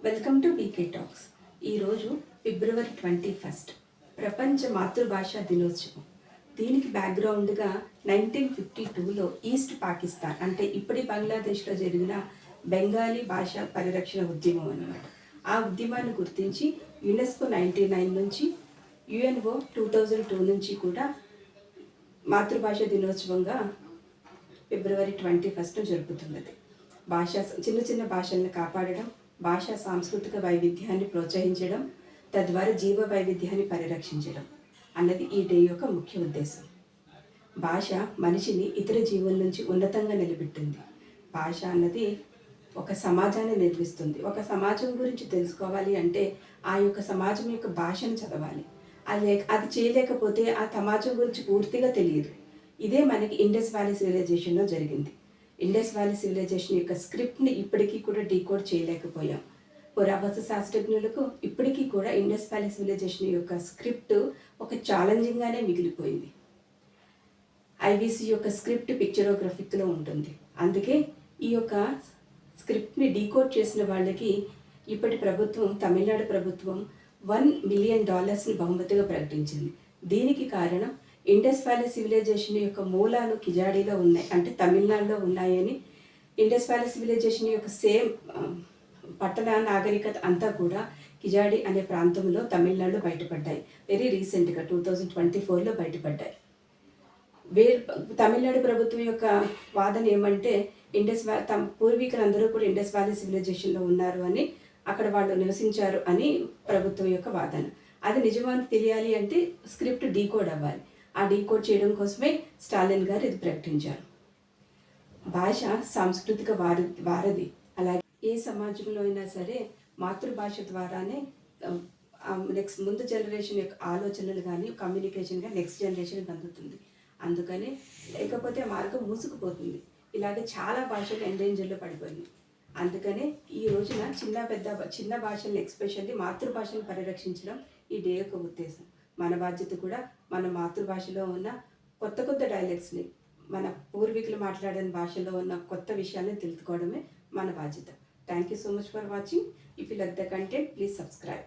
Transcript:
Welcome to PK talks. ఈరోజు ఫిబ్రవరి 21 ప్రపంచ మాతృభాషా దినోత్సవం. దీనికి బ్యాక్గ్రౌండ్గా 1952లో ఈస్ట్ పాకిస్తాన్ అంటే ఇప్పటి బంగ్లాదేశ్లో జరిగిన బెంగాలీ భాష పరిరక్షణ ఉద్యమం అన్నమాట. ఆ ఉద్యమాన్ని గుర్తించి యునెస్కో 99 నుంచి, యుఎన్ఓ 2002 నుంచి కూడా మాతృభాష దినోత్సవంగా ఫిబ్రవరి 21 జరుపుతున్నది. చిన్న చిన్న భాషలను కాపాడడం, భాషా సాంస్కృతిక వైవిధ్యాన్ని ప్రోత్సహించడం, తద్వారా జీవ వైవిధ్యాన్ని పరిరక్షించడం అన్నది ఈ డే యొక్క ముఖ్య ఉద్దేశం. భాష మనిషిని ఇతర జీవుల నుంచి ఉన్నతంగా నిలబెట్టింది. భాష అన్నది ఒక సమాజాన్ని నిర్మిస్తుంది. ఒక సమాజం గురించి తెలుసుకోవాలి అంటే ఆ యొక్క సమాజం యొక్క భాషను చదవాలి. అది చేయలేకపోతే ఆ సమాజం గురించి పూర్తిగా తెలియదు. ఇదే మనకి ఇండస్ వ్యాలీ సివిలైజేషన్లో జరిగింది. ఇండస్ వ్యాలీ సివిలైజేషన్ యొక్క స్క్రిప్ట్ని ఇప్పటికీ కూడా డీకోడ్ చేయలేకపోయాం. పురావస్తు శాస్త్రజ్ఞులకు ఇప్పటికీ కూడా ఇండస్ వ్యాలీ సివిలైజేషన్ యొక్క స్క్రిప్ట్ ఒక ఛాలెంజింగ్గానే మిగిలిపోయింది. ఐవీసీ యొక్క స్క్రిప్ట్ పిక్చరోగ్రఫిక్లో ఉంటుంది. అందుకే ఈ యొక్క స్క్రిప్ట్ని డీకోడ్ చేసిన వాళ్ళకి ఇప్పటి ప్రభుత్వం, తమిళనాడు ప్రభుత్వం $1 మిలియన్ బహుమతిగా ప్రకటించింది. దీనికి కారణం ఇండస్ వ్యాలీ సివిలైజేషన్ యొక్క మూలాలు కిజాడీలో ఉన్నాయి, అంటే తమిళనాడులో ఉన్నాయని. ఇండస్ వ్యాలీ సివిలైజేషన్ యొక్క సేమ్ పట్టణ నాగరికత అంతా కూడా కిజాడి అనే ప్రాంతంలో తమిళనాడులో బయటపడ్డాయి. వెరీ రీసెంట్గా 2024లో బయటపడ్డాయి. తమిళనాడు ప్రభుత్వం యొక్క వాదన ఏమంటే తమ పూర్వీకులందరూ కూడా ఇండస్ వ్యాలీ సివిలైజేషన్లో ఉన్నారు అని, అక్కడ వాళ్ళు నివసించారు అని ప్రభుత్వం యొక్క వాదన. అది నిజమని తెలియాలి అంటే స్క్రిప్ట్ డీకోడ్ అవ్వాలి. ఆ డీకోడ్ చేయడం కోసమే స్టాలిన్ గారు ఇది ప్రకటించారు. భాష సాంస్కృతిక వారధి. అలాగే ఏ సమాజంలో అయినా సరే మాతృభాష ద్వారానే నెక్స్ట్ ముందు జనరేషన్ యొక్క ఆలోచనలు కానీ కమ్యూనికేషన్ కానీ నెక్స్ట్ జనరేషన్కి అందుతుంది. అందుకని లేకపోతే మార్గం మూసుకుపోతుంది. ఇలాగే చాలా భాషలు ఎండేంజర్లో పడిపోయింది. అందుకనే ఈ రోజున చిన్న భాషలను, ఎస్పెషల్లీ మాతృభాషను పరిరక్షించడం ఈ డే యొక్క ఉద్దేశం. మన బాధ్యత కూడా మన మాతృభాషలో ఉన్న కొత్త డైలెక్ట్స్ని, మన పూర్వీకులు మాట్లాడిన భాషలో ఉన్న కొత్త విషయాన్ని తెలుసుకోవడమే మన బాధ్యత. Thank you so much for watching. If you like the content, please subscribe.